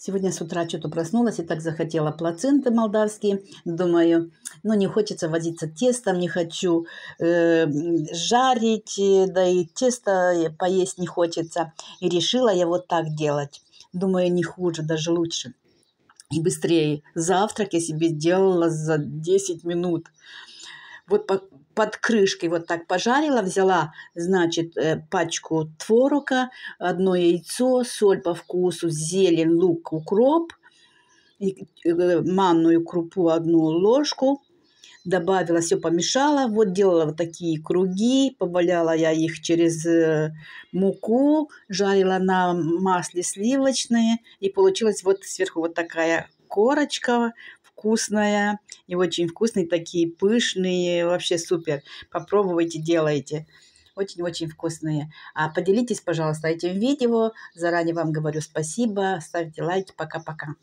Сегодня с утра что-то проснулась и так захотела плаценты молдавские. Думаю, ну не хочется возиться тестом, не хочу жарить, да и тесто поесть не хочется. И решила я вот так делать. Думаю, не хуже, даже лучше. И быстрее. Завтрак я себе сделала за 10 минут. Вот под крышкой вот так пожарила, взяла, значит, пачку творога, одно яйцо, соль по вкусу, зелень, лук, укроп, манную крупу одну ложку, добавила, все помешала, вот делала вот такие круги, поваляла я их через муку, жарила на масле сливочное, и получилась вот сверху вот такая корочка вкусная, и очень вкусные, такие пышные, вообще супер. Попробуйте, делайте. Очень-очень вкусные. А поделитесь, пожалуйста, этим видео. Заранее вам говорю спасибо. Ставьте лайки. Пока-пока.